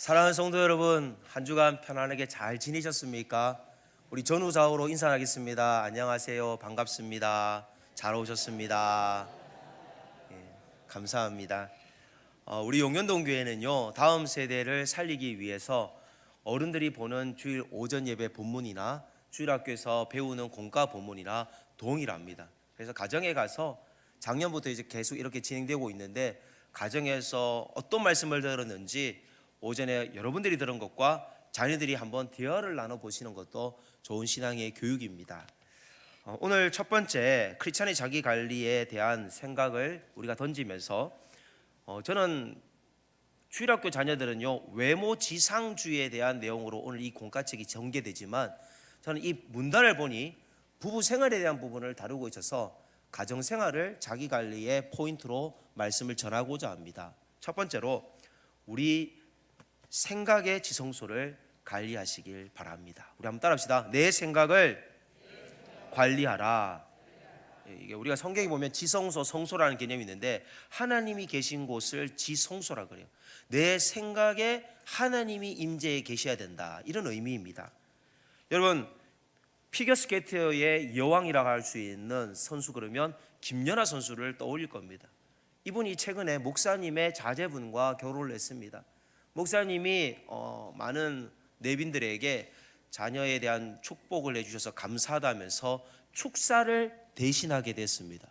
사랑하는 성도 여러분, 한 주간 편안하게 잘 지내셨습니까? 우리 전후좌우로 인사하겠습니다. 안녕하세요. 반갑습니다. 잘 오셨습니다. 감사합니다. 우리 용현동교회는요, 다음 세대를 살리기 위해서 어른들이 보는 주일 오전 예배 본문이나 주일학교에서 배우는 공과 본문이나 동일합니다. 그래서 가정에 가서 작년부터 이제 계속 이렇게 진행되고 있는데, 가정에서 어떤 말씀을 들었는지 오전에 여러분들이 들은 것과 자녀들이 한번 대화를 나눠보시는 것도 좋은 신앙의 교육입니다. 오늘 첫 번째, 크리스찬의 자기관리에 대한 생각을 우리가 던지면서 저는 주일학교 자녀들은요, 외모지상주의에 대한 내용으로 오늘 이 공과책이 전개되지만, 저는 이 문단을 보니 부부 생활에 대한 부분을 다루고 있어서 가정생활을 자기관리의 포인트로 말씀을 전하고자 합니다. 첫 번째로, 우리 생각의 지성소를 관리하시길 바랍니다. 우리 한번 따라합시다. 내 생각을 관리하라. 이게 우리가 성경에 보면 지성소, 성소라는 개념이 있는데, 하나님이 계신 곳을 지성소라 그래요. 내 생각에 하나님이 임재해 계셔야 된다, 이런 의미입니다. 여러분, 피겨스케이트의 여왕이라고 할 수 있는 선수 그러면 김연아 선수를 떠올릴 겁니다. 이분이 최근에 목사님의 자제분과 결혼을 했습니다. 목사님이 많은 내빈들에게 자녀에 대한 축복을 해주셔서 감사하다면서 축사를 대신하게 됐습니다.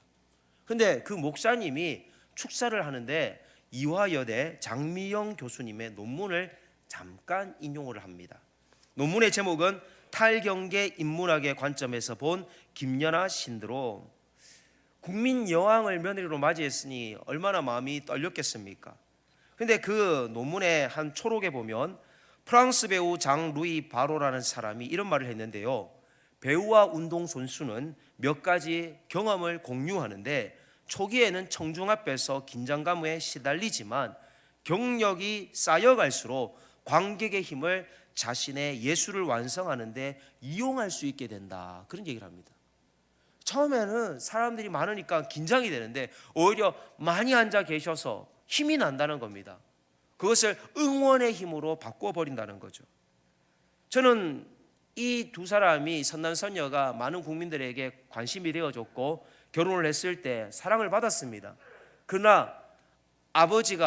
근데 그 목사님이 축사를 하는데 이화여대 장미영 교수님의 논문을 잠깐 인용을 합니다. 논문의 제목은 탈경계 인문학의 관점에서 본 김연아 신드롬. 국민 여왕을 며느리로 맞이했으니 얼마나 마음이 떨렸겠습니까? 근데 그 논문의 한 초록에 보면 프랑스 배우 장 루이 바로라는 사람이 이런 말을 했는데요, 배우와 운동선수는 몇 가지 경험을 공유하는데, 초기에는 청중 앞에서 긴장감에 시달리지만 경력이 쌓여갈수록 관객의 힘을 자신의 예술을 완성하는 데 이용할 수 있게 된다, 그런 얘기를 합니다. 처음에는 사람들이 많으니까 긴장이 되는데 오히려 많이 앉아 계셔서 힘이 난다는 겁니다. 그것을 응원의 힘으로 바꿔버린다는 거죠. 저는 이 두 사람이, 선남 선녀가 많은 국민들에게 관심이 되어졌고 결혼을 했을 때 사랑을 받았습니다. 그러나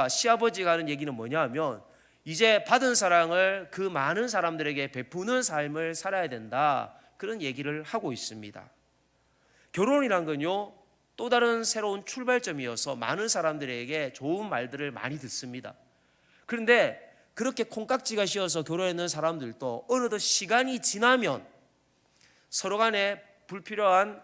시아버지가 하는 얘기는 뭐냐 하면, 이제 받은 사랑을 그 많은 사람들에게 베푸는 삶을 살아야 된다, 그런 얘기를 하고 있습니다. 결혼이란 건요, 또 다른 새로운 출발점이어서 많은 사람들에게 좋은 말들을 많이 듣습니다. 그런데 그렇게 콩깍지가 씌어서 결혼했는 사람들도 어느덧 시간이 지나면 서로 간에 불필요한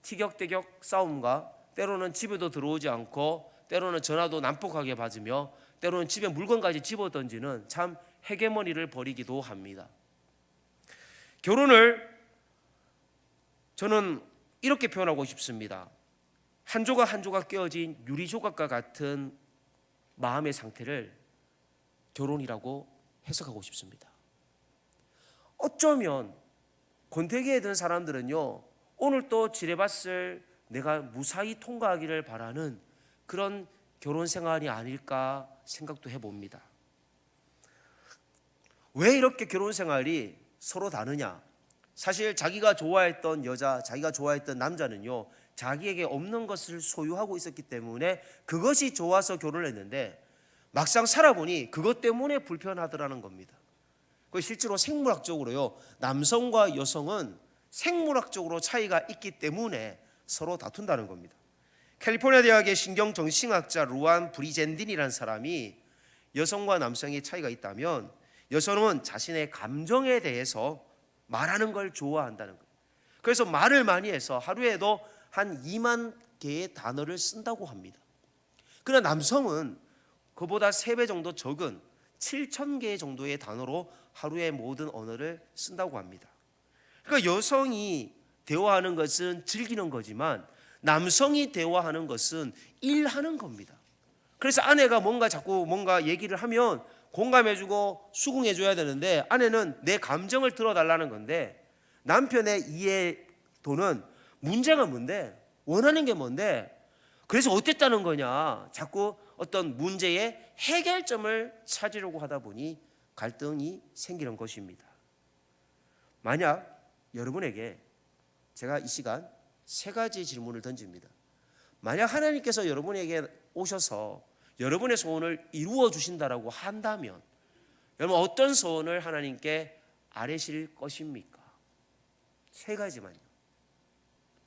티격태격 싸움과, 때로는 집에도 들어오지 않고 때로는 전화도 난폭하게 받으며 때로는 집에 물건까지 집어던지는 참 헤게모니를 벌이기도 합니다. 결혼을 저는 이렇게 표현하고 싶습니다. 한 조각 한 조각 깨어진 유리조각과 같은 마음의 상태를 결혼이라고 해석하고 싶습니다. 어쩌면 권태기에 든 사람들은요, 오늘 또 지뢰밭을 내가 무사히 통과하기를 바라는 그런 결혼 생활이 아닐까 생각도 해봅니다. 왜 이렇게 결혼 생활이 서로 다르냐? 사실 자기가 좋아했던 여자, 자기가 좋아했던 남자는요, 자기에게 없는 것을 소유하고 있었기 때문에 그것이 좋아서 결혼을 했는데, 막상 살아보니 그것 때문에 불편하더라는 겁니다. 실제로 생물학적으로요, 남성과 여성은 생물학적으로 차이가 있기 때문에 서로 다툰다는 겁니다. 캘리포니아 대학의 신경정신학자 루안 브리젠딘이라는 사람이, 여성과 남성의 차이가 있다면 여성은 자신의 감정에 대해서 말하는 걸 좋아한다는 거예요. 그래서 말을 많이 해서 하루에도 한 2만 개의 단어를 쓴다고 합니다. 그러나 남성은 그보다 3배 정도 적은 7,000개 정도의 단어로 하루에 모든 언어를 쓴다고 합니다. 그러니까 여성이 대화하는 것은 즐기는 거지만 남성이 대화하는 것은 일하는 겁니다. 그래서 아내가 자꾸 뭔가 얘기를 하면 공감해주고 수긍해줘야 되는데, 아내는 내 감정을 들어달라는 건데, 남편의 이해도는 문제가 뭔데, 원하는 게 뭔데, 그래서 어땠다는 거냐, 자꾸 어떤 문제의 해결점을 찾으려고 하다 보니 갈등이 생기는 것입니다. 만약 여러분에게 제가 이 시간 세 가지 질문을 던집니다. 만약 하나님께서 여러분에게 오셔서 여러분의 소원을 이루어 주신다라고 한다면 여러분 어떤 소원을 하나님께 아뢰실 것입니까? 세 가지만요.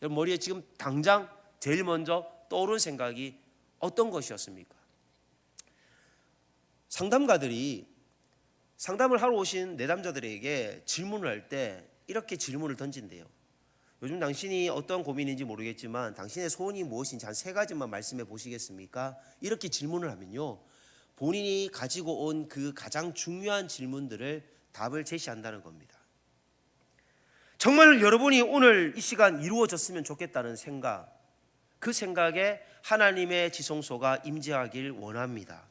여러분 머리에 지금 당장 제일 먼저 떠오른 생각이 어떤 것이었습니까? 상담가들이 상담을 하러 오신 내담자들에게 질문을 할 때 이렇게 질문을 던진대요. 요즘 당신이 어떤 고민인지 모르겠지만 당신의 소원이 무엇인지 한 세 가지만 말씀해 보시겠습니까? 이렇게 질문을 하면요, 본인이 가지고 온 그 가장 중요한 질문들을 답을 제시한다는 겁니다. 정말 여러분이 오늘 이 시간 이루어졌으면 좋겠다는 생각, 그 생각에 하나님의 지성소가 임재하길 원합니다.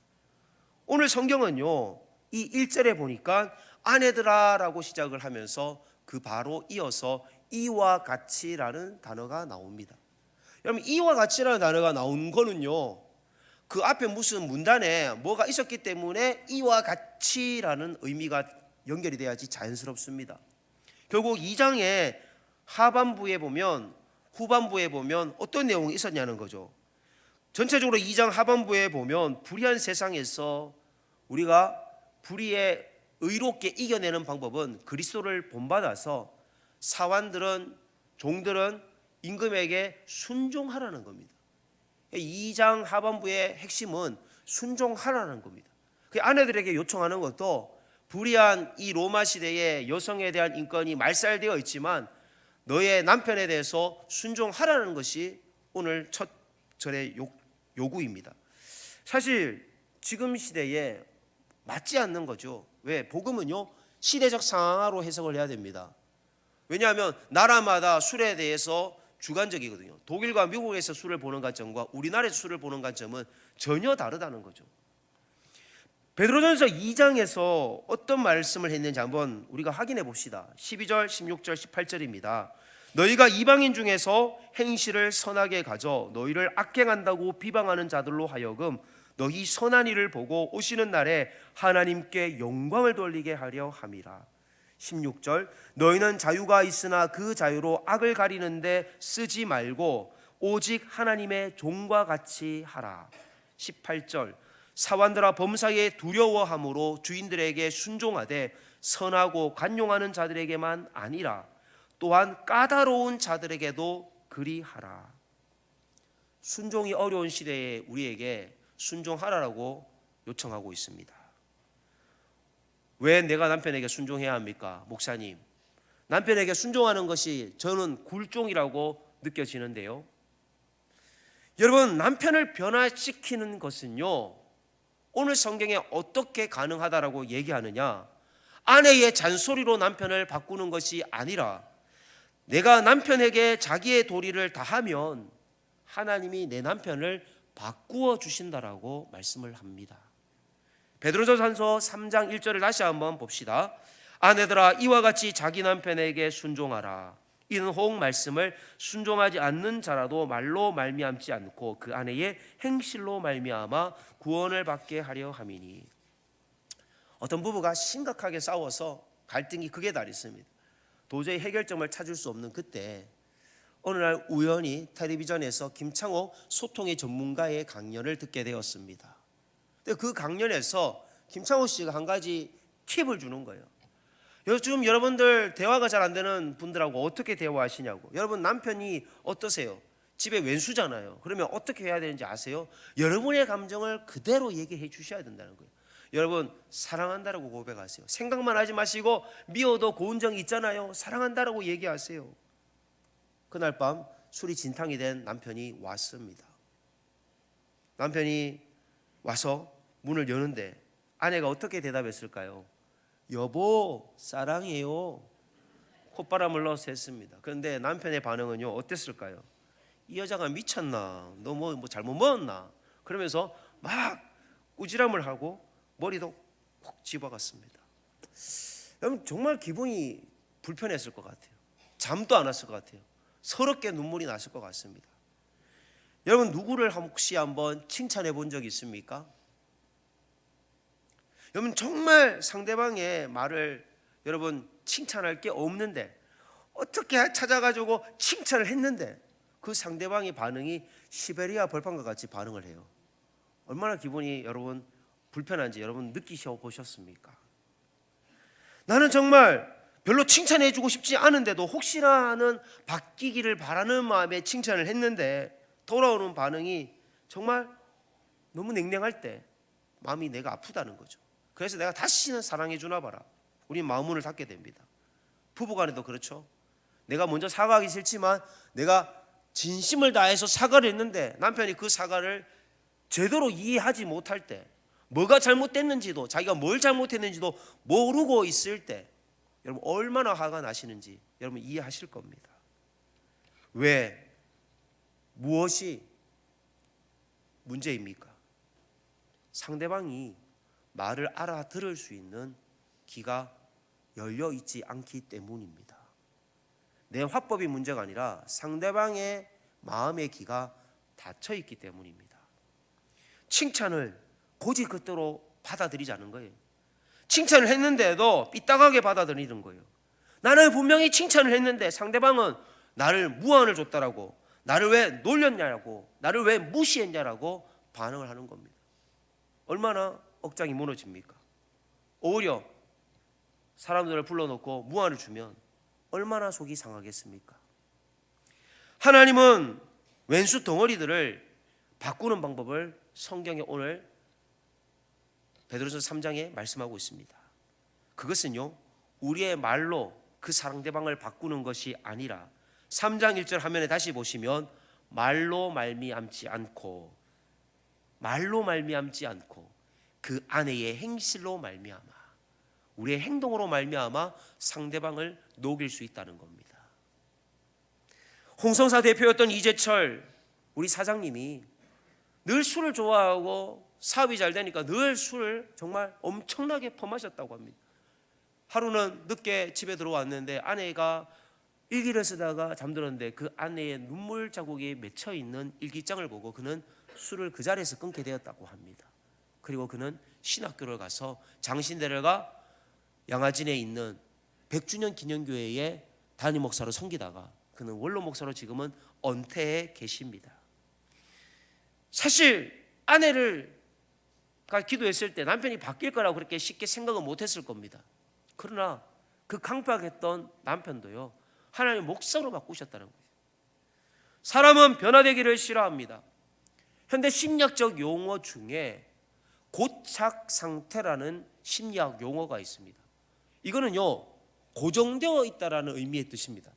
오늘 성경은요, 이 1절에 보니까 아내들아 라고 시작을 하면서 그 바로 이어서 이와 같이라는 단어가 나옵니다. 여러분 이와 같이라는 단어가 나온 거는요, 그 앞에 무슨 문단에 뭐가 있었기 때문에 이와 같이라는 의미가 연결이 돼야지 자연스럽습니다. 결국 2장의 하반부에 보면 후반부에 보면 어떤 내용이 있었냐는 거죠. 전체적으로 2장 하반부에 보면 불의한 세상에서 우리가 불의에 의롭게 이겨내는 방법은 그리스도를 본받아서 사환들은 종들은 임금에게 순종하라는 겁니다. 2장 하반부의 핵심은 순종하라는 겁니다. 그 아내들에게 요청하는 것도 불의한 이 로마 시대의 여성에 대한 인권이 말살되어 있지만 너의 남편에 대해서 순종하라는 것이 오늘 첫 절의 요구입니다. 사실 지금 시대에 맞지 않는 거죠. 왜? 복음은요 시대적 상황으로 해석을 해야 됩니다. 왜냐하면 나라마다 술에 대해서 주관적이거든요. 독일과 미국에서 술을 보는 관점과 우리나라에서 술을 보는 관점은 전혀 다르다는 거죠. 베드로전서 2장에서 어떤 말씀을 했는지 한번 우리가 확인해 봅시다. 12절, 16절, 18절입니다. 너희가 이방인 중에서 행실을 선하게 가져 너희를 악행한다고 비방하는 자들로 하여금 너희 선한 일을 보고 오시는 날에 하나님께 영광을 돌리게 하려 함이라. 16절 너희는 자유가 있으나 그 자유로 악을 가리는데 쓰지 말고 오직 하나님의 종과 같이 하라. 18절 사환들아 범사에 두려워함으로 주인들에게 순종하되 선하고 간용하는 자들에게만 아니라 또한 까다로운 자들에게도 그리하라. 순종이 어려운 시대에 우리에게 순종하라고 요청하고 있습니다. 왜 내가 남편에게 순종해야 합니까? 목사님, 남편에게 순종하는 것이 저는 굴종이라고 느껴지는데요. 여러분 남편을 변화시키는 것은요 오늘 성경에 어떻게 가능하다라고 얘기하느냐, 아내의 잔소리로 남편을 바꾸는 것이 아니라 내가 남편에게 자기의 도리를 다하면 하나님이 내 남편을 바꾸어 주신다라고 말씀을 합니다. 베드로전서 3장 1절을 다시 한번 봅시다. 아내들아 이와 같이 자기 남편에게 순종하라. 이는 혹 말씀을 순종하지 않는 자라도 말로 말미암지 않고 그 아내의 행실로 말미암아 구원을 받게 하려 함이니. 어떤 부부가 심각하게 싸워서 갈등이 극에 달했습니다. 도저히 해결점을 찾을 수 없는 그때 어느 날 우연히 텔레비전에서 김창호 소통의 전문가의 강연을 듣게 되었습니다. 근데 그 강연에서 김창호 씨가 한 가지 팁을 주는 거예요. 요즘 여러분들 대화가 잘 안 되는 분들하고 어떻게 대화하시냐고. 여러분 남편이 어떠세요? 집에 왼수잖아요. 그러면 어떻게 해야 되는지 아세요? 여러분의 감정을 그대로 얘기해 주셔야 된다는 거예요. 여러분 사랑한다라고 고백하세요. 생각만 하지 마시고 미워도 고운 정이 있잖아요. 사랑한다라고 얘기하세요. 그날 밤 술이 진탕이 된 남편이 왔습니다. 남편이 와서 문을 여는데 아내가 어떻게 대답했을까요? 여보 사랑해요. 콧바람을 넣어서 했습니다. 그런데 남편의 반응은요 어땠을까요? 이 여자가 미쳤나? 너 뭐 잘못 먹었나? 그러면서 막 꾸지람을 하고 머리도 콕 집어갔습니다. 여러분 정말 기분이 불편했을 것 같아요. 잠도 안 왔을 것 같아요. 서럽게 눈물이 났을 것 같습니다. 여러분 누구를 혹시 한번 칭찬해 본 적이 있습니까? 여러분 정말 상대방의 말을 여러분 칭찬할 게 없는데 어떻게 찾아가지고 칭찬을 했는데 그 상대방의 반응이 시베리아 벌판과 같이 반응을 해요. 얼마나 기분이 여러분 불편한지 여러분 느끼셔 보셨습니까? 나는 정말 별로 칭찬해주고 싶지 않은데도 혹시나 하는 바뀌기를 바라는 마음에 칭찬을 했는데 돌아오는 반응이 정말 너무 냉랭할 때 마음이 내가 아프다는 거죠. 그래서 내가 다시는 사랑해 주나 봐라. 우리 마음 문을 닫게 됩니다. 부부간에도 그렇죠. 내가 먼저 사과하기 싫지만 내가 진심을 다해서 사과를 했는데 남편이 그 사과를 제대로 이해하지 못할 때, 뭐가 잘못됐는지도 자기가 뭘 잘못했는지도 모르고 있을 때 여러분 얼마나 화가 나시는지 여러분 이해하실 겁니다. 왜? 무엇이 문제입니까? 상대방이 말을 알아들을 수 있는 귀가 열려 있지 않기 때문입니다. 내 화법이 문제가 아니라 상대방의 마음의 귀가 닫혀 있기 때문입니다. 칭찬을 고지 그대로 받아들이지 않은 거예요. 칭찬을 했는데도 삐딱하게 받아들이는 거예요. 나는 분명히 칭찬을 했는데 상대방은 나를 무안을 줬다라고, 나를 왜 놀렸냐고, 나를 왜 무시했냐라고 반응을 하는 겁니다. 얼마나 억장이 무너집니까? 오히려 사람들을 불러놓고 무안을 주면 얼마나 속이 상하겠습니까? 하나님은 왼수 덩어리들을 바꾸는 방법을 성경에 오늘 베드로서 3장에 말씀하고 있습니다. 그것은요, 우리의 말로 그 상대방을 바꾸는 것이 아니라 3장 1절 화면에 다시 보시면 말로 말미암지 않고 그 안에의 행실로 말미암아, 우리의 행동으로 말미암아 상대방을 녹일 수 있다는 겁니다. 홍성사 대표였던 이재철 우리 사장님이 늘 술을 좋아하고 사업이 잘 되니까 늘 술을 정말 엄청나게 퍼마셨다고 합니다. 하루는 늦게 집에 들어왔는데 아내가 일기를 쓰다가 잠들었는데 그 아내의 눈물 자국이 맺혀 있는 일기장을 보고 그는 술을 그 자리에서 끊게 되었다고 합니다. 그리고 그는 신학교를 가서 장신대를가 양화진에 있는 100주년 기념교회의 담임 목사로 섬기다가 그는 원로 목사로 지금은 은퇴해 계십니다. 사실 아내가 기도했을 때 남편이 바뀔 거라고 그렇게 쉽게 생각은 못했을 겁니다. 그러나 그 강팍했던 남편도요, 하나님 목사로 바꾸셨다는 거예요. 사람은 변화되기를 싫어합니다. 현대 심리학적 용어 중에 고착 상태라는 심리학 용어가 있습니다. 이거는요, 고정되어 있다라는 의미의 뜻입니다.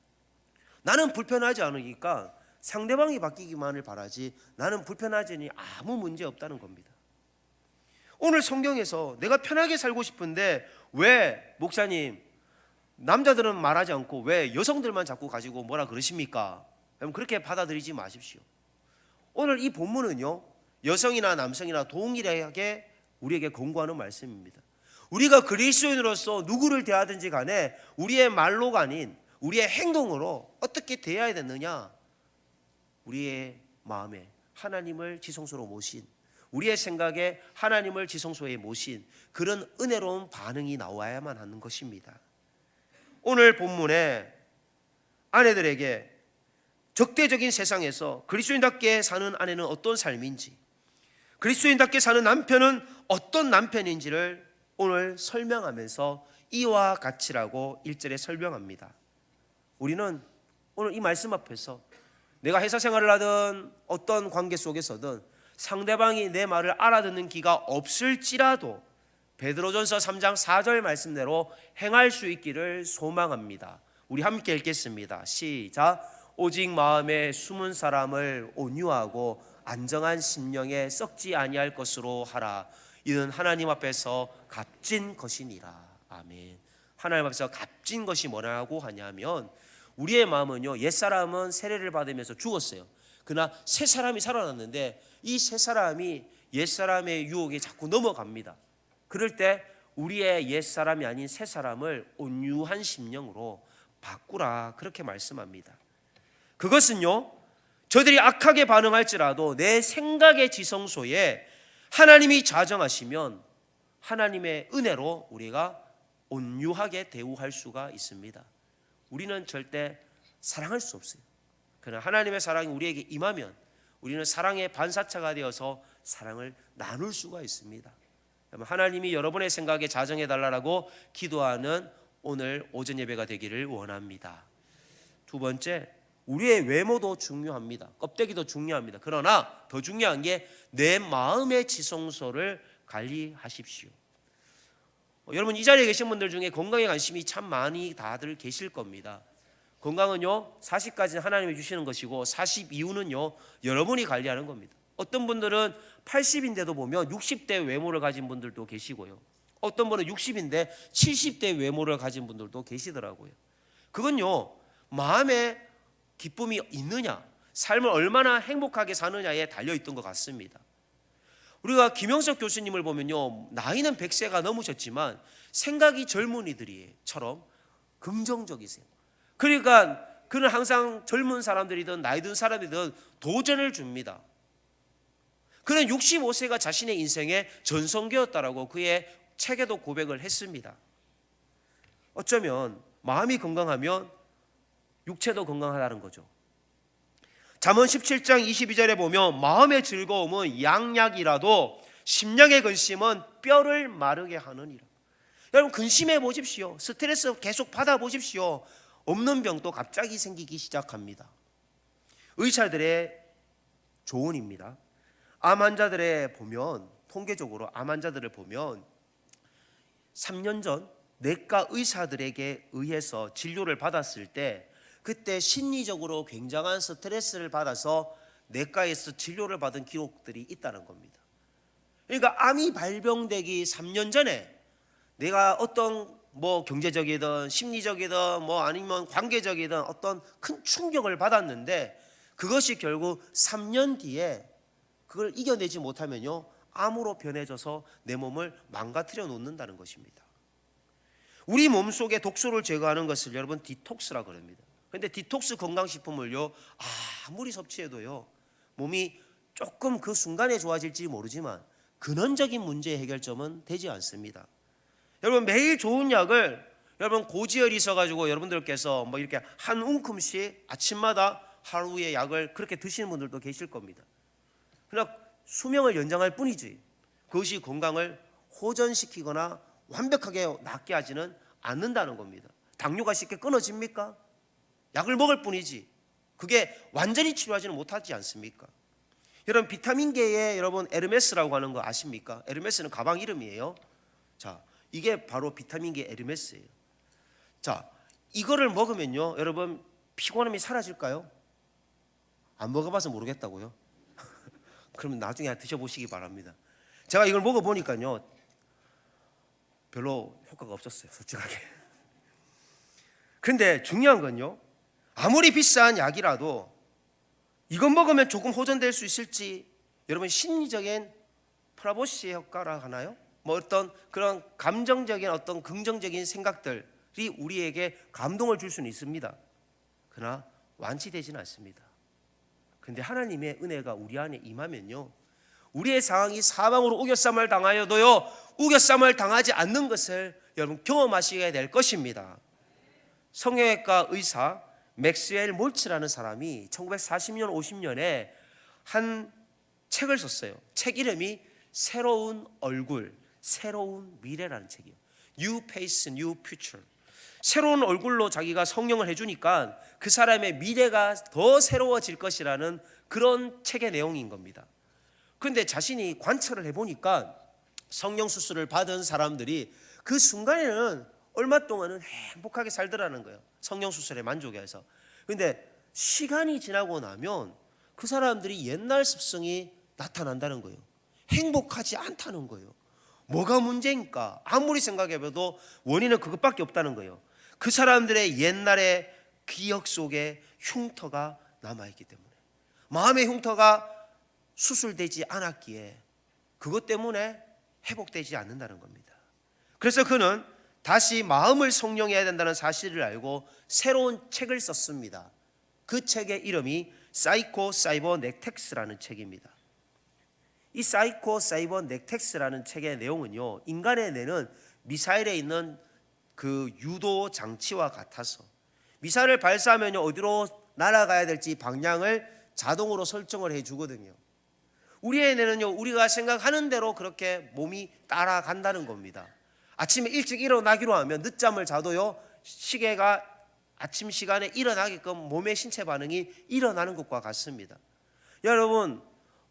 나는 불편하지 않으니까 상대방이 바뀌기만을 바라지 나는 불편하지니 아무 문제 없다는 겁니다. 오늘 성경에서 내가 편하게 살고 싶은데 왜 목사님 남자들은 말하지 않고 왜 여성들만 자꾸 가지고 뭐라 그러십니까? 여러분 그렇게 받아들이지 마십시오. 오늘 이 본문은요, 여성이나 남성이나 동일하게 우리에게 권고하는 말씀입니다. 우리가 그리스도인으로서 누구를 대하든지 간에 우리의 말로가 아닌 우리의 행동으로 어떻게 대해야 되느냐, 우리의 마음에 하나님을 지성소로 모신, 우리의 생각에 하나님을 지성소에 모신 그런 은혜로운 반응이 나와야만 하는 것입니다. 오늘 본문에 아내들에게 적대적인 세상에서 그리스도인답게 사는 아내는 어떤 삶인지, 그리스도인답게 사는 남편은 어떤 남편인지를 오늘 설명하면서 이와 같이라고 1절에 설명합니다. 우리는 오늘 이 말씀 앞에서 내가 회사 생활을 하든 어떤 관계 속에서든 상대방이 내 말을 알아듣는 기가 없을지라도 베드로전서 3장 4절 말씀대로 행할 수 있기를 소망합니다. 우리 함께 읽겠습니다. 시작. 오직 마음에 숨은 사람을 온유하고 안정한 심령에 썩지 아니할 것으로 하라. 이는 하나님 앞에서 값진 것이니라. 아멘. 하나님 앞에서 값진 것이 뭐라고 하냐면, 우리의 마음은요, 옛사람은 세례를 받으면서 죽었어요. 그러나 새 사람이 살아났는데 이 새 사람이 옛사람의 유혹에 자꾸 넘어갑니다. 그럴 때 우리의 옛사람이 아닌 새 사람을 온유한 심령으로 바꾸라, 그렇게 말씀합니다. 그것은요, 저들이 악하게 반응할지라도 내 생각의 지성소에 하나님이 자정하시면 하나님의 은혜로 우리가 온유하게 대우할 수가 있습니다. 우리는 절대 사랑할 수 없어요. 그러나 하나님의 사랑이 우리에게 임하면 우리는 사랑의 반사체가 되어서 사랑을 나눌 수가 있습니다. 하나님이 여러분의 생각에 자정해 달라고 기도하는 오늘 오전 예배가 되기를 원합니다. 두 번째, 우리의 외모도 중요합니다. 껍데기도 중요합니다. 그러나 더 중요한 게 내 마음의 지성소를 관리하십시오. 여러분, 이 자리에 계신 분들 중에 건강에 관심이 참 많이 다들 계실 겁니다. 건강은요 40까지는 하나님이 주시는 것이고 40 이후는요 여러분이 관리하는 겁니다. 어떤 분들은 80인데도 보면 60대 외모를 가진 분들도 계시고요, 어떤 분은 60인데 70대 외모를 가진 분들도 계시더라고요. 그건요 마음에 기쁨이 있느냐, 삶을 얼마나 행복하게 사느냐에 달려있던 것 같습니다. 우리가 김영석 교수님을 보면요 나이는 100세가 넘으셨지만 생각이 젊은이들이처럼 긍정적이세요. 그러니까 그는 항상 젊은 사람들이든 나이 든 사람이든 도전을 줍니다. 그는 65세가 자신의 인생의 전성기였다라고 그의 책에도 고백을 했습니다. 어쩌면 마음이 건강하면 육체도 건강하다는 거죠. 잠언 17장 22절에 보면 마음의 즐거움은 양약이라도 심령의 근심은 뼈를 마르게 하느니라. 여러분, 근심해 보십시오. 스트레스 계속 받아 보십시오. 없는 병도 갑자기 생기기 시작합니다. 의사들의 조언입니다. 암 환자들의 보면, 통계적으로 암 환자들을 보면 3년 전 내과 의사들에게 의해서 진료를 받았을 때 그때 심리적으로 굉장한 스트레스를 받아서 내과에서 진료를 받은 기록들이 있다는 겁니다. 그러니까 암이 발병되기 3년 전에 내가 어떤 경제적이든 심리적이든 아니면 관계적이든 어떤 큰 충격을 받았는데 그것이 결국 3년 뒤에 그걸 이겨내지 못하면요 암으로 변해져서 내 몸을 망가뜨려 놓는다는 것입니다. 우리 몸속에 독소를 제거하는 것을 여러분 디톡스라 그럽니다. 그런데 디톡스 건강식품을요 아무리 섭취해도요 몸이 조금 그 순간에 좋아질지 모르지만 근원적인 문제의 해결점은 되지 않습니다. 여러분, 매일 좋은 약을 여러분 고지혈이 있어가지고 여러분들께서 이렇게 한 움큼씩 아침마다 하루의 약을 그렇게 드시는 분들도 계실 겁니다. 그러나 수명을 연장할 뿐이지 그것이 건강을 호전시키거나 완벽하게 낫게 하지는 않는다는 겁니다. 당뇨가 쉽게 끊어집니까? 약을 먹을 뿐이지 그게 완전히 치료하지는 못하지 않습니까? 여러분, 비타민계에 여러분 에르메스라고 하는 거 아십니까? 에르메스는 가방 이름이에요. 자, 이게 바로 비타민계 에르메스예요. 자, 이거를 먹으면요 여러분 피곤함이 사라질까요? 안 먹어봐서 모르겠다고요? 그러면 나중에 드셔보시기 바랍니다. 제가 이걸 먹어보니까요 별로 효과가 없었어요, 솔직하게. 그런데 중요한 건요 아무리 비싼 약이라도 이것 먹으면 조금 호전될 수 있을지, 여러분 심리적인 프라보시 효과라 하나요? 어떤 그런 감정적인 어떤 긍정적인 생각들이 우리에게 감동을 줄 수는 있습니다. 그러나 완치되지는 않습니다. 그런데 하나님의 은혜가 우리 안에 임하면요 우리의 상황이 사방으로 우겨쌈을 당하여도요 우겨쌈을 당하지 않는 것을 여러분 경험하시게 될 것입니다. 성형외과 의사 맥스웰 몰츠라는 사람이 1940년 50년에 한 책을 썼어요. 책 이름이 새로운 얼굴, 새로운 미래라는 책이에요. New Face, New Future. 새로운 얼굴로 자기가 성형을 해주니까 그 사람의 미래가 더 새로워질 것이라는 그런 책의 내용인 겁니다. 그런데 자신이 관찰을 해보니까 성형수술을 받은 사람들이 그 순간에는 얼마 동안은 행복하게 살더라는 거예요. 성형수술에 만족해서. 그런데 시간이 지나고 나면 그 사람들이 옛날 습성이 나타난다는 거예요. 행복하지 않다는 거예요. 뭐가 문제인가? 아무리 생각해봐도 원인은 그것밖에 없다는 거예요. 그 사람들의 옛날의 기억 속에 흉터가 남아있기 때문에, 마음의 흉터가 수술되지 않았기에 그것 때문에 회복되지 않는다는 겁니다. 그래서 그는 다시 마음을 성령해야 된다는 사실을 알고 새로운 책을 썼습니다. 그 책의 이름이 사이코 사이버네틱스라는 책입니다. 이 사이코 사이버넥틱스라는 책의 내용은요, 인간의 뇌는 미사일에 있는 그 유도 장치와 같아서 미사일을 발사하면요 어디로 날아가야 될지 방향을 자동으로 설정을 해주거든요. 우리의 뇌는요 우리가 생각하는 대로 그렇게 몸이 따라간다는 겁니다. 아침에 일찍 일어나기로 하면 늦잠을 자도요 시계가 아침 시간에 일어나게끔 몸의 신체 반응이 일어나는 것과 같습니다. 여러분,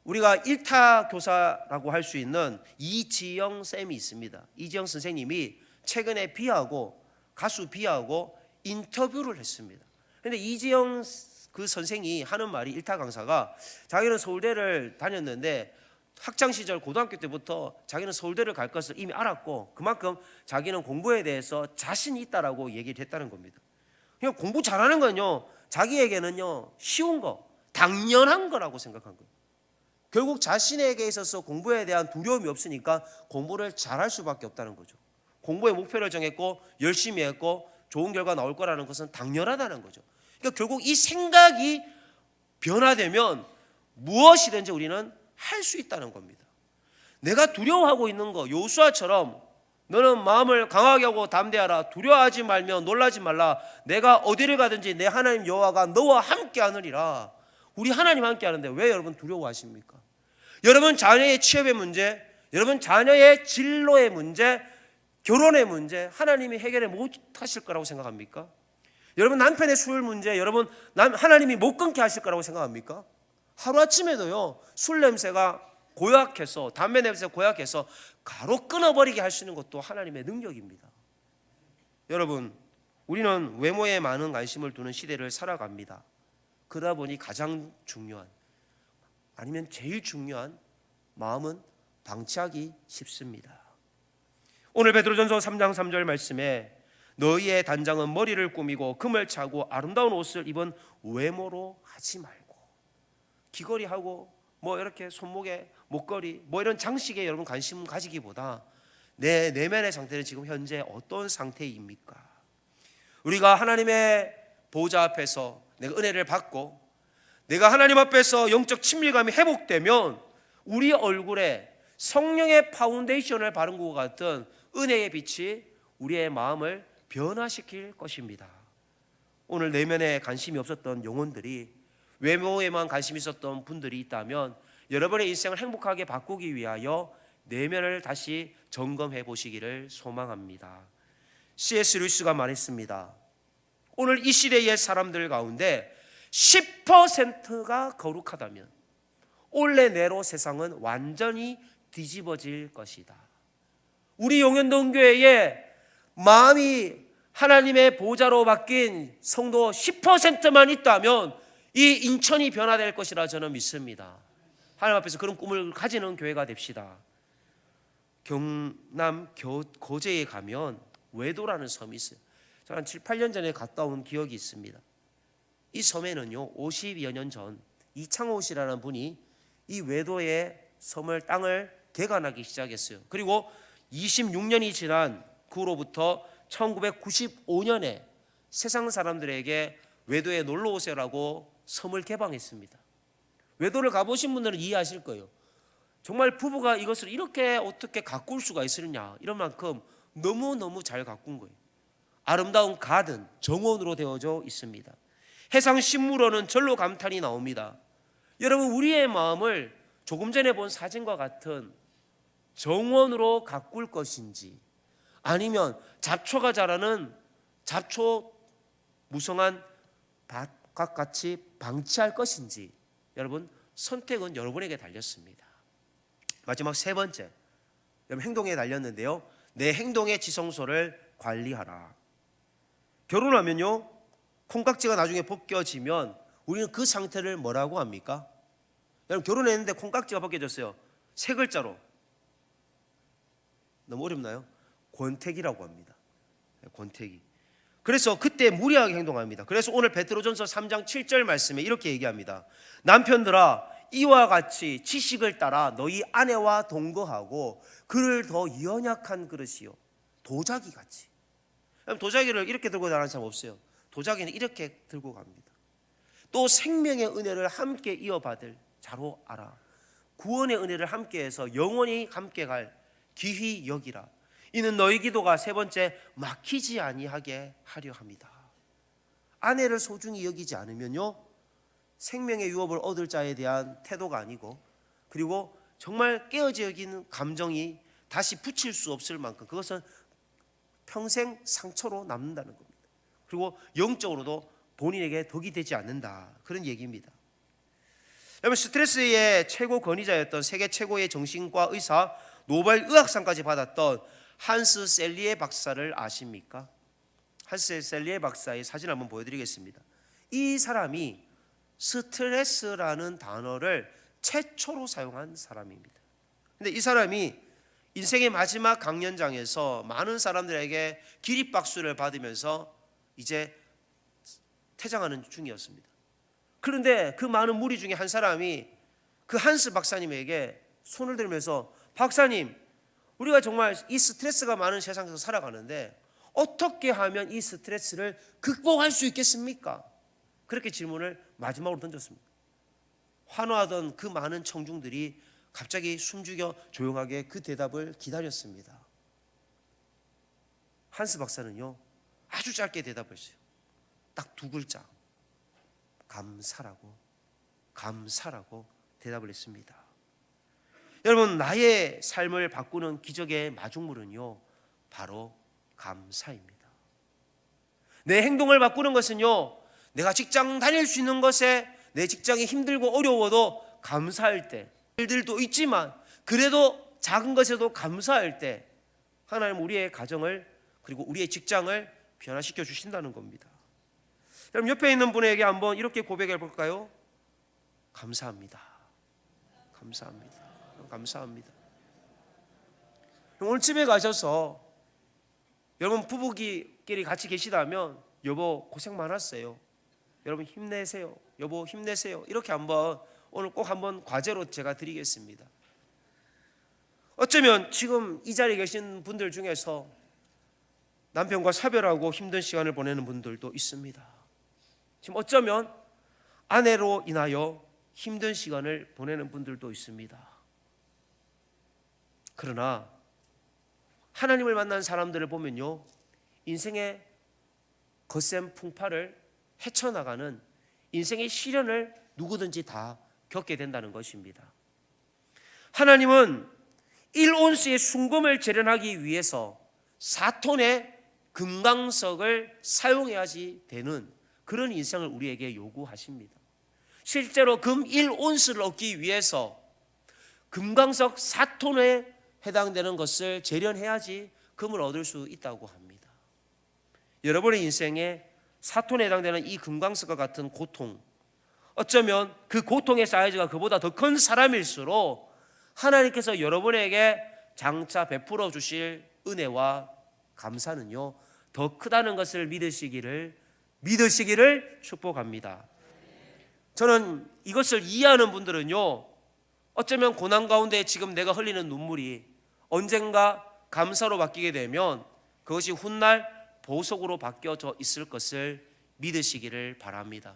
우리가 일타 교사라고 할 수 있는 이지영 쌤이 있습니다. 이지영 선생님이 최근에 비하고 가수 비하고 인터뷰를 했습니다. 그런데 이지영 그 선생이 하는 말이, 일타 강사가 자기는 서울대를 다녔는데 학창 시절 고등학교 때부터 자기는 서울대를 갈 것을 이미 알았고 그만큼 자기는 공부에 대해서 자신이 있다라고 얘기를 했다는 겁니다. 그러니까 공부 잘하는 건요 자기에게는요 쉬운 거, 당연한 거라고 생각한 거예요. 결국 자신에게 있어서 공부에 대한 두려움이 없으니까 공부를 잘할 수밖에 없다는 거죠. 공부의 목표를 정했고 열심히 했고 좋은 결과 나올 거라는 것은 당연하다는 거죠. 그러니까 결국 이 생각이 변화되면 무엇이든지 우리는 할 수 있다는 겁니다. 내가 두려워하고 있는 거, 여호수아처럼 너는 마음을 강하게 하고 담대하라, 두려워하지 말며 놀라지 말라, 내가 어디를 가든지 내 하나님 여호와가 너와 함께 하느니라. 우리 하나님 함께 하는데 왜 여러분 두려워하십니까? 여러분 자녀의 취업의 문제, 여러분 자녀의 진로의 문제, 결혼의 문제 하나님이 해결을 못 하실 거라고 생각합니까? 여러분 남편의 술 문제 여러분 하나님이 못 끊게 하실 거라고 생각합니까? 하루아침에도요 술 냄새가 고약해서, 담배 냄새가 고약해서 가로 끊어버리게 할 수 있는 것도 하나님의 능력입니다. 여러분, 우리는 외모에 많은 관심을 두는 시대를 살아갑니다. 그러다 보니 가장 중요한, 아니면 제일 중요한 마음은 방치하기 쉽습니다. 오늘 베드로전서 3장 3절 말씀에 너희의 단장은 머리를 꾸미고 금을 차고 아름다운 옷을 입은 외모로 하지 말고, 귀걸이하고 뭐 이렇게 손목에 목걸이 뭐 이런 장식에 여러분 관심 가지기보다 내 내면의 상태는 지금 현재 어떤 상태입니까? 우리가 하나님의 보좌 앞에서 내가 은혜를 받고 내가 하나님 앞에서 영적 친밀감이 회복되면 우리 얼굴에 성령의 파운데이션을 바른 것 같은 은혜의 빛이 우리의 마음을 변화시킬 것입니다. 오늘 내면에 관심이 없었던 영혼들이 외모에만 관심이 있었던 분들이 있다면 여러분의 인생을 행복하게 바꾸기 위하여 내면을 다시 점검해 보시기를 소망합니다. C.S. 루이스가 말했습니다. 오늘 이 시대의 사람들 가운데 10%가 거룩하다면 올해 내로 세상은 완전히 뒤집어질 것이다. 우리 용현동교회에 마음이 하나님의 보좌로 바뀐 성도 10%만 있다면 이 인천이 변화될 것이라 저는 믿습니다. 하나님 앞에서 그런 꿈을 가지는 교회가 됩시다. 경남 거제에 가면 외도라는 섬이 있어요. 저는 7, 8년 전에 갔다 온 기억이 있습니다. 이 섬에는요 50여 년 전 이창호 씨라는 분이 이 외도의 섬을, 땅을 개간하기 시작했어요. 그리고 26년이 지난 그 후로부터 1995년에 세상 사람들에게 외도에 놀러 오세요라고 섬을 개방했습니다. 외도를 가보신 분들은 이해하실 거예요. 정말 부부가 이것을 이렇게 어떻게 가꿀 수가 있으냐, 이런 만큼 너무너무 잘 가꾼 거예요. 아름다운 가든, 정원으로 되어져 있습니다. 해상 식물원은 절로 감탄이 나옵니다. 여러분, 우리의 마음을 조금 전에 본 사진과 같은 정원으로 가꿀 것인지, 아니면 잡초가 자라는 잡초 무성한 밭과 같이 방치할 것인지, 여러분 선택은 여러분에게 달렸습니다. 마지막 세 번째, 여러분 행동에 달렸는데요, 내 행동의 지성소를 관리하라. 결혼하면요 콩깍지가 나중에 벗겨지면 우리는 그 상태를 뭐라고 합니까? 여러분 결혼했는데 콩깍지가 벗겨졌어요. 세 글자로, 너무 어렵나요? 권태기라고 합니다. 권태기. 그래서 그때 무리하게 행동합니다. 그래서 오늘 베드로전서 3장 7절 말씀에 이렇게 얘기합니다. 남편들아, 이와 같이 지식을 따라 너희 아내와 동거하고 그를 더 연약한 그릇이요 도자기 같이. 도자기를 이렇게 들고 다니는 사람 없어요. 도자기는 이렇게 들고 갑니다. 또 생명의 은혜를 함께 이어받을 자로 알아. 구원의 은혜를 함께해서 영원히 함께 갈 기휘 여기라. 이는 너희 기도가 세 번째 막히지 아니하게 하려 합니다. 아내를 소중히 여기지 않으면요, 생명의 유업을 얻을 자에 대한 태도가 아니고, 그리고 정말 깨어져 여기는 감정이 다시 붙일 수 없을 만큼 그것은 평생 상처로 남는다는 겁니다. 그리고 영적으로도 본인에게 덕이 되지 않는다, 그런 얘기입니다. 여러분, 스트레스의 최고 권위자였던 세계 최고의 정신과 의사, 노벨 의학상까지 받았던 한스 셀리에 박사를 아십니까? 한스 셀리에 박사의 사진 한번 보여드리겠습니다. 이 사람이 스트레스라는 단어를 최초로 사용한 사람입니다. 근데 이 사람이 인생의 마지막 강연장에서 많은 사람들에게 기립박수를 받으면서 이제 퇴장하는 중이었습니다. 그런데 그 많은 무리 중에 한 사람이 그 한스 박사님에게 손을 들면서, 박사님, 우리가 정말 이 스트레스가 많은 세상에서 살아가는데 어떻게 하면 이 스트레스를 극복할 수 있겠습니까? 그렇게 질문을 마지막으로 던졌습니다. 환호하던 그 많은 청중들이 갑자기 숨죽여 조용하게 그 대답을 기다렸습니다. 한스 박사는요, 아주 짧게 대답했어요. 딱 두 글자, 감사라고 대답을 했습니다. 여러분, 나의 삶을 바꾸는 기적의 마중물은요, 바로 감사입니다. 내 행동을 바꾸는 것은요, 내가 직장 다닐 수 있는 것에, 내 직장이 힘들고 어려워도 감사할 때, 일들도 있지만 그래도 작은 것에도 감사할 때 하나님 우리의 가정을, 그리고 우리의 직장을 변화시켜 주신다는 겁니다. 여러분, 옆에 있는 분에게 한번 이렇게 고백해 볼까요? 감사합니다. 오늘 집에 가셔서 여러분 부부끼리 같이 계시다면, 여보 고생 많았어요, 여러분 힘내세요, 여보 힘내세요, 이렇게 한번 오늘 꼭 한번 과제로 제가 드리겠습니다. 어쩌면 지금 이 자리에 계신 분들 중에서 남편과 사별하고 힘든 시간을 보내는 분들도 있습니다. 지금 어쩌면 아내로 인하여 힘든 시간을 보내는 분들도 있습니다. 그러나 하나님을 만난 사람들을 보면요, 인생의 거센 풍파를 헤쳐나가는 인생의 시련을 누구든지 다 겪게 된다는 것입니다. 하나님은 1온스의 순금을 재련하기 위해서 4톤의 금강석을 사용해야지 되는 그런 인생을 우리에게 요구하십니다. 실제로 금 1온스를 얻기 위해서 금강석 4톤에 해당되는 것을 재련해야지 금을 얻을 수 있다고 합니다. 여러분의 인생에 4톤에 해당되는 이 금강석과 같은 고통, 어쩌면 그 고통의 사이즈가 그보다 더 큰 사람일수록 하나님께서 여러분에게 장차 베풀어 주실 은혜와 감사는요, 더 크다는 것을 믿으시기를 축복합니다. 저는 이것을 이해하는 분들은요, 어쩌면 고난 가운데 지금 내가 흘리는 눈물이 언젠가 감사로 바뀌게 되면 그것이 훗날 보석으로 바뀌어져 있을 것을 믿으시기를 바랍니다.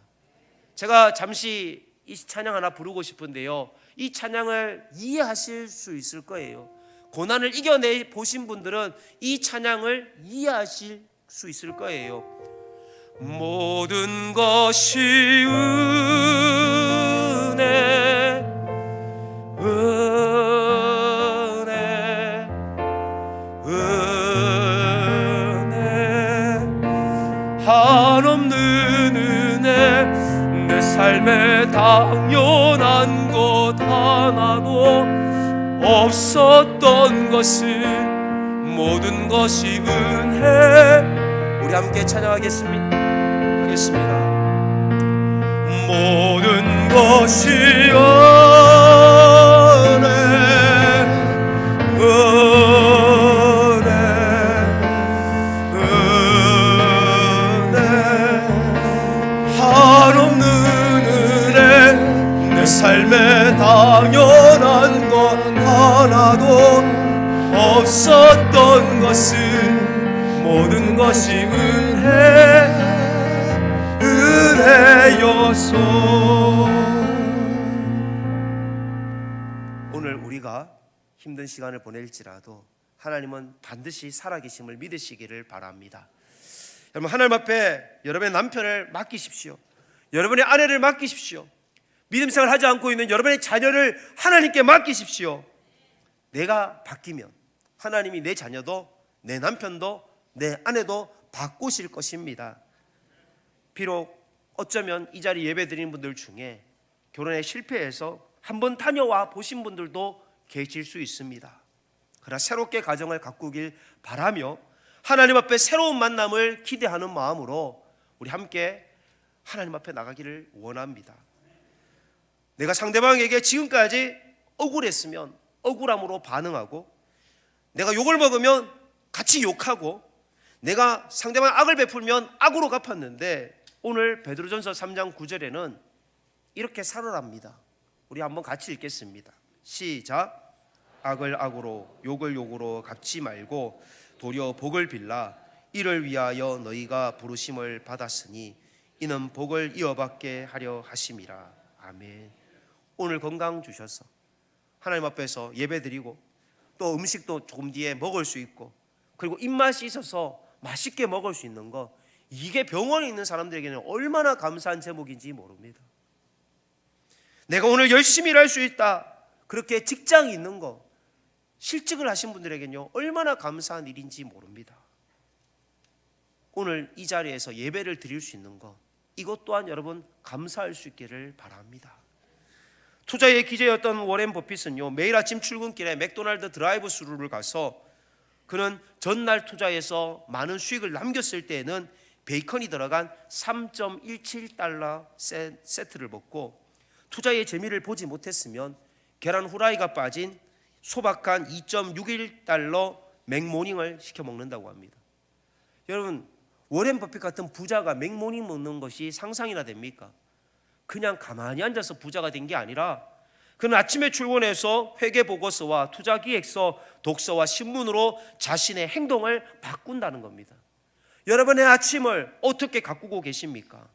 제가 잠시 이 찬양 하나 부르고 싶은데요, 이 찬양을 이해하실 수 있을 거예요. 고난을 이겨내 보신 분들은 이 찬양을 이해하실 수 있을 거예요. 모든 것이 은혜 한없는 은혜, 내 삶에 당연한 것 하나도 없었던 것은 모든 것이 은혜. 우리 함께 찬양하겠습니다. 모든 것이 한없는 은혜, 내 삶에 당연한 것 하나도 없었던 것은 모든 것이 은혜였소. 우리가 힘든 시간을 보낼지라도 하나님은 반드시 살아계심을 믿으시기를 바랍니다. 여러분, 하나님 앞에 여러분의 남편을 맡기십시오. 여러분의 아내를 맡기십시오. 믿음 생활을 하지 않고 있는 여러분의 자녀를 하나님께 맡기십시오. 내가 바뀌면 하나님이 내 자녀도, 내 남편도, 내 아내도 바꾸실 것입니다. 비록 어쩌면 이 자리 예배 드리는 분들 중에 결혼에 실패해서 한번 다녀와 보신 분들도 계실 수 있습니다. 그러나 새롭게 가정을 가꾸길 바라며 하나님 앞에 새로운 만남을 기대하는 마음으로 우리 함께 하나님 앞에 나가기를 원합니다. 내가 상대방에게 지금까지 억울했으면 억울함으로 반응하고, 내가 욕을 먹으면 같이 욕하고, 내가 상대방 악을 베풀면 악으로 갚았는데 오늘 베드로전서 3장 9절에는 이렇게 살아랍니다. 우리 한번 같이 읽겠습니다. 시작. 악을 악으로 욕을 욕으로 갚지 말고 도리어 복을 빌라. 이를 위하여 너희가 부르심을 받았으니 이는 복을 이어받게 하려 하심이라. 아멘. 오늘 건강 주셔서 하나님 앞에서 예배드리고 또 음식도 조금 뒤에 먹을 수 있고, 그리고 입맛이 있어서 맛있게 먹을 수 있는 거, 이게 병원에 있는 사람들에게는 얼마나 감사한 제목인지 모릅니다. 내가 오늘 열심히 일할 수 있다, 그렇게 직장이 있는 거, 실직을 하신 분들에게는요 얼마나 감사한 일인지 모릅니다. 오늘 이 자리에서 예배를 드릴 수 있는 것, 이것 또한 여러분 감사할 수 있기를 바랍니다. 투자의 기재였던 워렌 버핏은요 매일 아침 출근길에 맥도날드 드라이브 스루를 가서 그는 전날 투자에서 많은 수익을 남겼을 때에는 베이컨이 들어간 3.17달러 세트를 먹고, 투자의 재미를 보지 못했으면 계란 후라이가 빠진 소박한 2.61달러 맥모닝을 시켜 먹는다고 합니다. 여러분, 워렌 버핏 같은 부자가 맥모닝 먹는 것이 상상이나 됩니까? 그냥 가만히 앉아서 부자가 된 게 아니라 그는 아침에 출근해서 회계보고서와 투자기획서, 독서와 신문으로 자신의 행동을 바꾼다는 겁니다. 여러분의 아침을 어떻게 가꾸고 계십니까?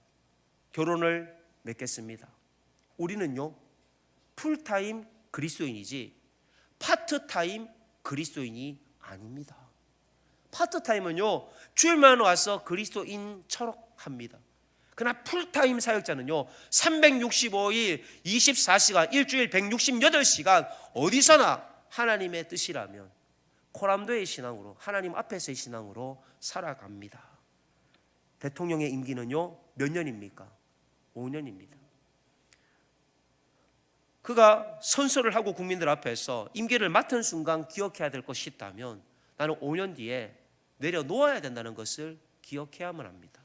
결혼을 맺겠습니다. 우리는요 풀타임 그리스도인이지 파트타임 그리스도인이 아닙니다. 파트타임은요 주일만 와서 그리스도인처럼 합니다. 그러나 풀타임 사역자는요 365일 24시간 일주일 168시간 어디서나 하나님의 뜻이라면 코람도의 신앙으로, 하나님 앞에서의 신앙으로 살아갑니다. 대통령의 임기는요 몇 년입니까? 5년입니다. 그가 선서를 하고 국민들 앞에서 임기를 맡은 순간 기억해야 될 것이 있다면 나는 5년 뒤에 내려놓아야 된다는 것을 기억해야만 합니다.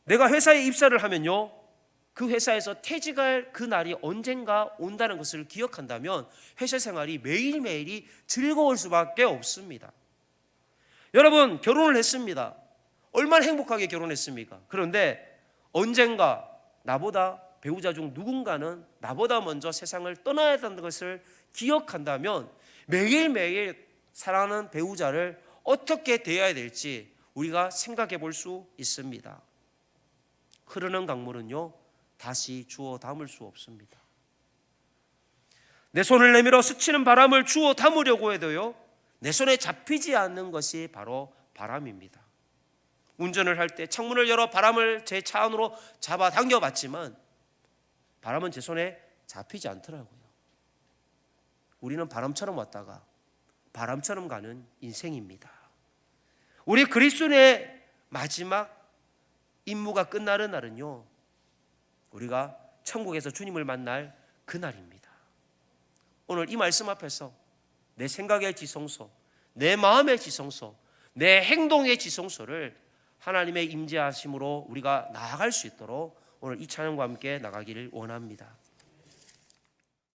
내가 회사에 입사를 하면요 그 회사에서 퇴직할 그 날이 언젠가 온다는 것을 기억한다면 회사 생활이 매일매일이 즐거울 수밖에 없습니다. 여러분, 결혼을 했습니다. 얼마나 행복하게 결혼했습니까? 그런데 언젠가 나보다 배우자 중 누군가는 나보다 먼저 세상을 떠나야 한다는 것을 기억한다면 매일매일 사랑하는 배우자를 어떻게 대해야 될지 우리가 생각해 볼 수 있습니다. 흐르는 강물은요 다시 주워 담을 수 없습니다. 내 손을 내밀어 스치는 바람을 주워 담으려고 해도요 내 손에 잡히지 않는 것이 바로 바람입니다. 운전을 할 때 창문을 열어 바람을 제 차 안으로 잡아 당겨봤지만 바람은 제 손에 잡히지 않더라고요. 우리는 바람처럼 왔다가 바람처럼 가는 인생입니다. 우리 그리스도인의 마지막 임무가 끝나는 날은요 우리가 천국에서 주님을 만날 그날입니다. 오늘 이 말씀 앞에서 내 생각의 지성소, 내 마음의 지성소, 내 행동의 지성소를 하나님의 임재하심으로 우리가 나아갈 수 있도록 오늘 이 찬양과 함께 나가기를 원합니다.